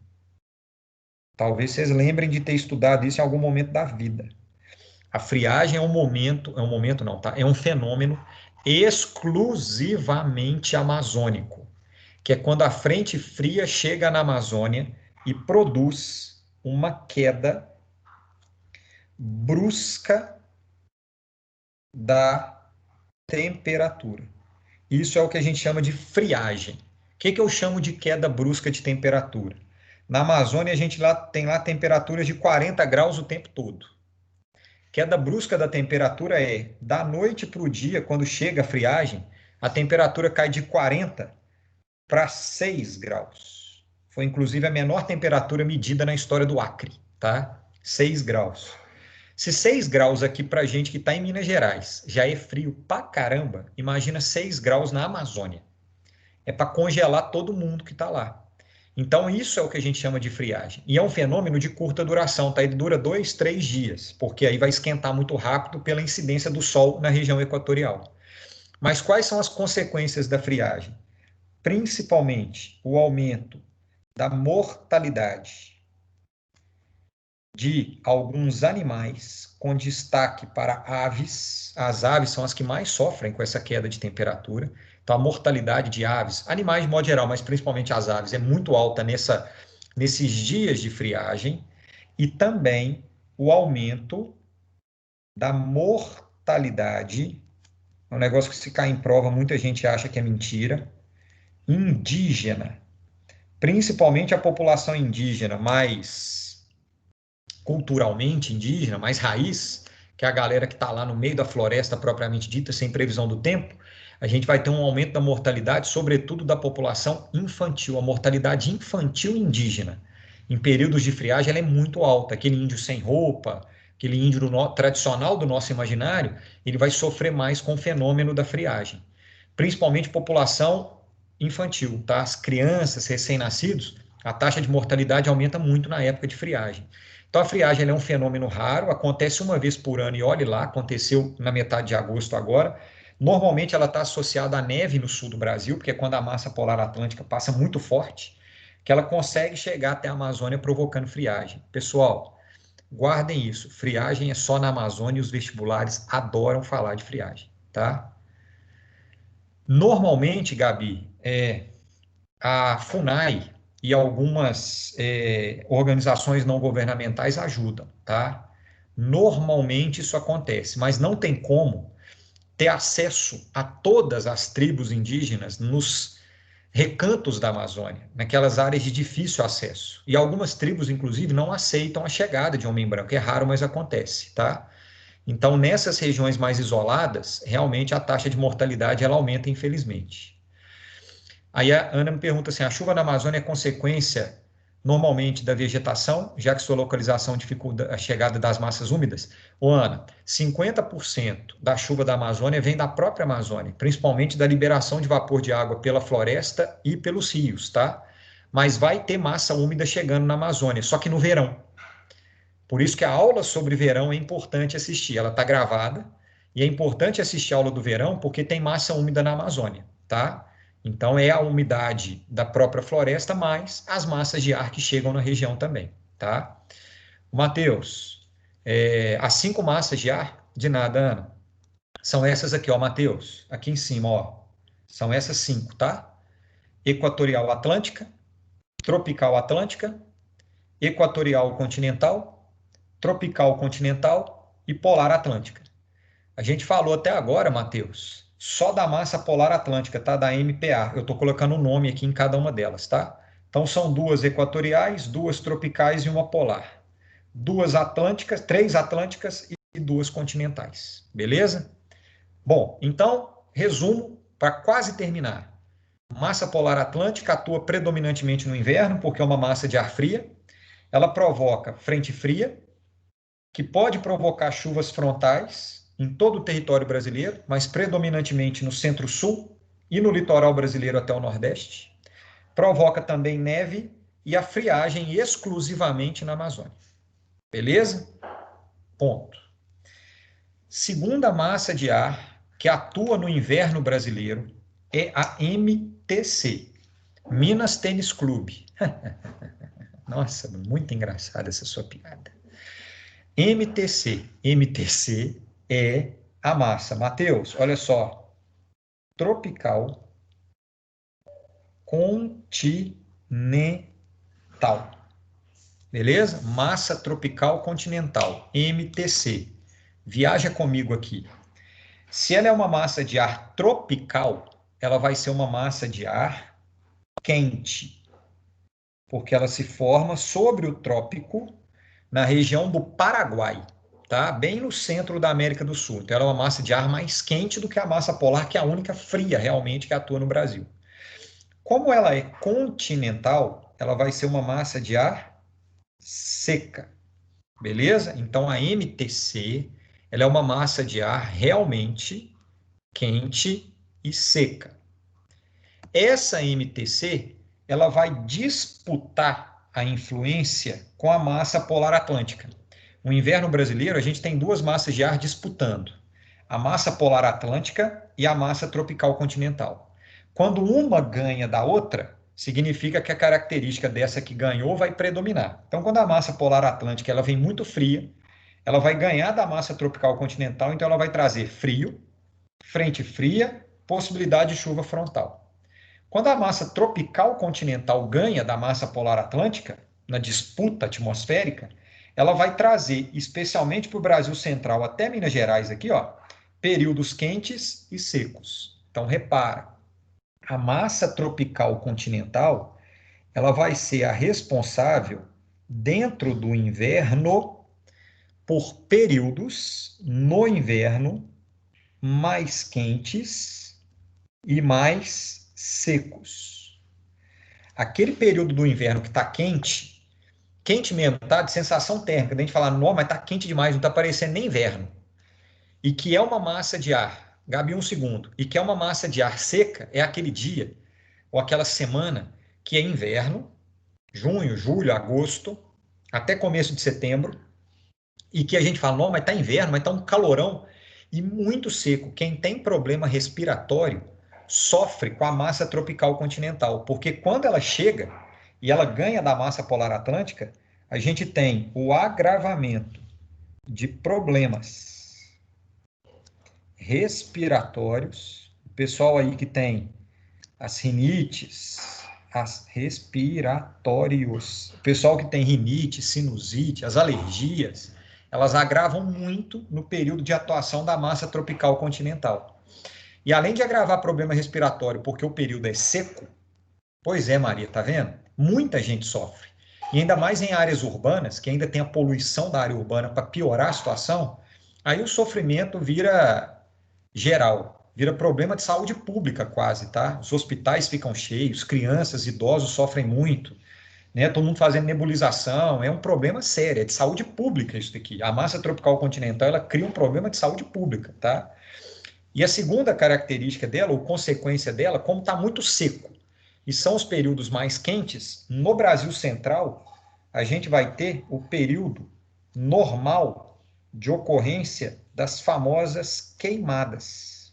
Talvez vocês lembrem de ter estudado isso em algum momento da vida. A friagem é um momento não, tá? É um fenômeno exclusivamente amazônico, que é quando a frente fria chega na Amazônia e produz uma queda brusca da temperatura. Isso é o que a gente chama de friagem. O que eu chamo de queda brusca de temperatura? Na Amazônia, a gente tem lá temperaturas de 40 graus o tempo todo. Queda brusca da temperatura é, da noite para o dia, quando chega a friagem, a temperatura cai de 40 para 6 graus. Foi, inclusive, a menor temperatura medida na história do Acre, tá? 6 graus. Se 6 graus aqui para gente que está em Minas Gerais já é frio pra caramba, imagina 6 graus na Amazônia. É para congelar todo mundo que está lá. Então, isso é o que a gente chama de friagem. E é um fenômeno de curta duração, tá? Ele dura 2, 3 dias, porque aí vai esquentar muito rápido pela incidência do Sol na região equatorial. Mas quais são as consequências da friagem? Principalmente o aumento da mortalidade de alguns animais, com destaque para aves. As aves são as que mais sofrem com essa queda de temperatura. Então, a mortalidade de aves, animais de modo geral, mas principalmente as aves, é muito alta nesses dias de friagem. E também o aumento da mortalidade, é um negócio que, se cai em prova, muita gente acha que é mentira, indígena. Principalmente a população indígena mais culturalmente indígena, mais raiz, que é a galera que está lá no meio da floresta propriamente dita, sem previsão do tempo, a gente vai ter um aumento da mortalidade, sobretudo da população infantil. A mortalidade infantil indígena, em períodos de friagem, ela é muito alta. Aquele índio sem roupa, aquele índio tradicional do nosso imaginário, ele vai sofrer mais com o fenômeno da friagem. Principalmente população infantil, tá? As crianças recém-nascidos, a taxa de mortalidade aumenta muito na época de friagem. Então, a friagem é um fenômeno raro, acontece uma vez por ano, e olhe lá, aconteceu na metade de agosto agora. Normalmente, ela está associada à neve no sul do Brasil, porque é quando a massa polar atlântica passa muito forte, que ela consegue chegar até a Amazônia provocando friagem. Pessoal, guardem isso, friagem é só na Amazônia e os vestibulares adoram falar de friagem, tá? Normalmente, Gabi, a FUNAI e algumas organizações não governamentais ajudam, tá? Normalmente isso acontece, mas não tem como ter acesso a todas as tribos indígenas nos recantos da Amazônia, naquelas áreas de difícil acesso. E algumas tribos, inclusive, não aceitam a chegada de homem branco. É raro, mas acontece, tá? Então, nessas regiões mais isoladas, realmente a taxa de mortalidade ela aumenta, infelizmente. Aí a Ana me pergunta assim, a chuva na Amazônia é consequência normalmente da vegetação, já que sua localização dificulta a chegada das massas úmidas? Ô Ana, 50% da chuva da Amazônia vem da própria Amazônia, principalmente da liberação de vapor de água pela floresta e pelos rios, tá? Mas vai ter massa úmida chegando na Amazônia, só que no verão. Por isso que a aula sobre verão é importante assistir, ela está gravada, e é importante assistir a aula do verão porque tem massa úmida na Amazônia, tá? Então, é a umidade da própria floresta, mais as massas de ar que chegam na região também, tá? Matheus, as 5 massas de ar, de nada, Ana, são essas aqui, ó, Matheus, aqui em cima, ó, são essas 5, tá? Equatorial Atlântica, Tropical Atlântica, Equatorial Continental, Tropical Continental e Polar Atlântica. A gente falou até agora, Matheus, só da massa polar atlântica, tá? Da MPA. Eu estou colocando o nome aqui em cada uma delas, tá? Então, são 2 equatoriais, 2 tropicais e 1 polar. 2 atlânticas, 3 atlânticas e 2 continentais. Beleza? Bom, então, resumo para quase terminar. Massa polar atlântica atua predominantemente no inverno, porque é uma massa de ar fria. Ela provoca frente fria, que pode provocar chuvas frontais em todo o território brasileiro, mas predominantemente no centro-sul e no litoral brasileiro até o nordeste. Provoca também neve e a friagem exclusivamente na Amazônia. Beleza? Ponto. Segunda massa de ar que atua no inverno brasileiro é a MTC, Minas Tênis Clube. Nossa, muito engraçada essa sua piada. MTC é a massa, Matheus, olha só, tropical continental, beleza? Massa tropical continental, MTC. Viaja comigo aqui. Se ela é uma massa de ar tropical, ela vai ser uma massa de ar quente, porque ela se forma sobre o trópico na região do Paraguai, tá? Bem no centro da América do Sul. Então, ela é uma massa de ar mais quente do que a massa polar, que é a única fria realmente que atua no Brasil. Como ela é continental, ela vai ser uma massa de ar seca, beleza? Então, a MTC, ela é uma massa de ar realmente quente e seca. Essa MTC, ela vai disputar a influência com a massa polar atlântica. No inverno brasileiro, a gente tem duas massas de ar disputando: a massa polar atlântica e a massa tropical continental. Quando uma ganha da outra, significa que a característica dessa que ganhou vai predominar. Então, quando a massa polar atlântica ela vem muito fria, ela vai ganhar da massa tropical continental, então ela vai trazer frio, frente fria, possibilidade de chuva frontal. Quando a massa tropical continental ganha da massa polar atlântica, na disputa atmosférica, ela vai trazer, especialmente para o Brasil Central, até Minas Gerais aqui, ó, períodos quentes e secos. Então, repara, a massa tropical continental, ela vai ser a responsável, dentro do inverno, por períodos no inverno mais quentes e mais secos. Aquele período do inverno que está quente, quente mesmo, tá? De sensação térmica, da gente falar, não, mas está quente demais, não está parecendo nem inverno. E que é uma massa de ar, Gabi, um segundo, e que é uma massa de ar seca, é aquele dia, ou aquela semana, que é inverno, junho, julho, agosto, até começo de setembro, e que a gente fala, não, mas está inverno, mas está um calorão, e muito seco. Quem tem problema respiratório sofre com a massa tropical continental, porque quando ela chega e ela ganha da massa polar atlântica, a gente tem o agravamento de problemas respiratórios. O pessoal aí que tem as rinites, as respiratórios, o pessoal que tem rinite, sinusite, as alergias, elas agravam muito no período de atuação da massa tropical continental. E além de agravar problema respiratório, porque o período é seco, pois é, Maria, tá vendo? Muita gente sofre. E ainda mais em áreas urbanas, que ainda tem a poluição da área urbana para piorar a situação, aí o sofrimento vira geral, vira problema de saúde pública quase, tá? Os hospitais ficam cheios, crianças, idosos sofrem muito, né? Todo mundo fazendo nebulização, é um problema sério, é de saúde pública isso daqui. A massa tropical continental, ela cria um problema de saúde pública, tá? E a segunda característica dela, ou consequência dela, como está muito seco, e são os períodos mais quentes, no Brasil Central, a gente vai ter o período normal de ocorrência das famosas queimadas.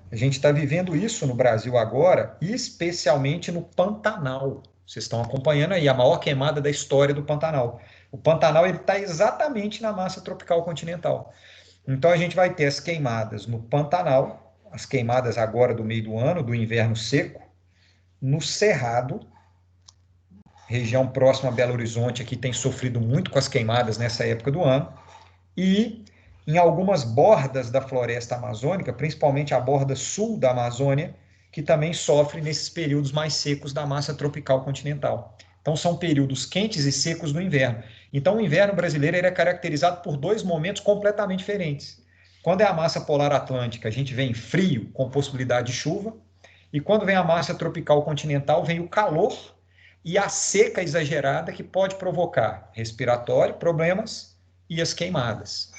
A gente está vivendo isso no Brasil agora, especialmente no Pantanal. Vocês estão acompanhando aí a maior queimada da história do Pantanal. O Pantanal está exatamente na massa tropical continental. Então a gente vai ter as queimadas no Pantanal, as queimadas agora do meio do ano, do inverno seco, no Cerrado, região próxima a Belo Horizonte, aqui tem sofrido muito com as queimadas nessa época do ano, e em algumas bordas da floresta amazônica, principalmente a borda sul da Amazônia, que também sofre nesses períodos mais secos da massa tropical continental. Então são períodos quentes e secos no inverno. Então o inverno brasileiro ele é caracterizado por dois momentos completamente diferentes. Quando é a massa polar atlântica, a gente vem frio, com possibilidade de chuva, e quando vem a massa tropical continental, vem o calor e a seca exagerada que pode provocar respiratório, problemas e as queimadas.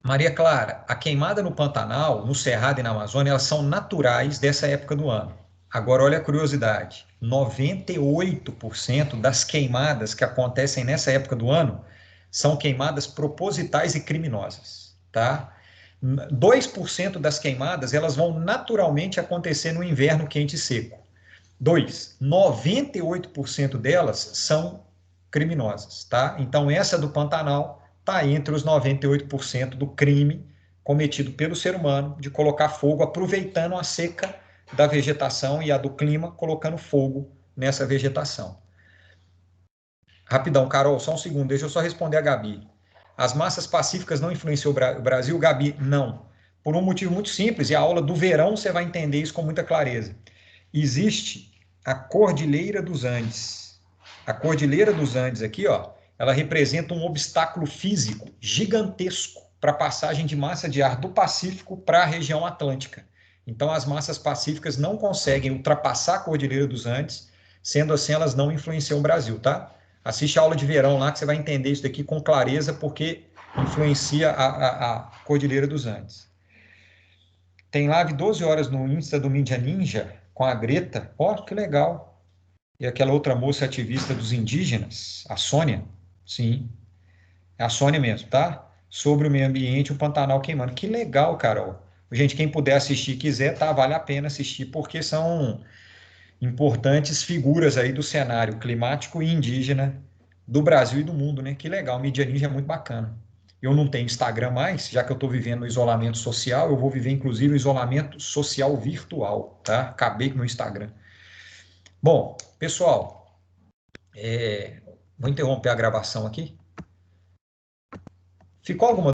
Maria Clara, a queimada no Pantanal, no Cerrado e na Amazônia, elas são naturais dessa época do ano. Agora, olha a curiosidade, 98% das queimadas que acontecem nessa época do ano são queimadas propositais e criminosas, tá? 2% das queimadas, elas vão naturalmente acontecer no inverno quente e seco. 98% delas são criminosas, tá? Então, essa do Pantanal está entre os 98% do crime cometido pelo ser humano de colocar fogo, aproveitando a seca da vegetação e a do clima, colocando fogo nessa vegetação. Rapidão, Carol, só um segundo, deixa eu só responder a Gabi. As massas pacíficas não influenciam o Brasil, Gabi? Não. Por um motivo muito simples, e a aula do verão você vai entender isso com muita clareza. Existe a Cordilheira dos Andes. A Cordilheira dos Andes aqui, ó, ela representa um obstáculo físico gigantesco para a passagem de massa de ar do Pacífico para a região atlântica. Então, as massas pacíficas não conseguem ultrapassar a Cordilheira dos Andes, sendo assim, elas não influenciam o Brasil, tá? Assiste a aula de verão lá que você vai entender isso daqui com clareza, porque influencia a Cordilheira dos Andes. Tem live 12 horas no Insta do Mídia Ninja, com a Greta. Ó, que legal. E aquela outra moça ativista dos indígenas, a Sônia. Sim, é a Sônia mesmo, tá? Sobre o meio ambiente, o Pantanal queimando. Que legal, Carol. Gente, quem puder assistir, quiser, tá? Vale a pena assistir, porque são importantes figuras aí do cenário climático e indígena do Brasil e do mundo, né? Que legal, Mídia Ninja é muito bacana. Eu não tenho Instagram mais, já que eu estou vivendo o isolamento social, eu vou viver, inclusive, o isolamento social virtual, tá? Acabei com o meu Instagram. Bom, pessoal, vou interromper a gravação aqui. Ficou alguma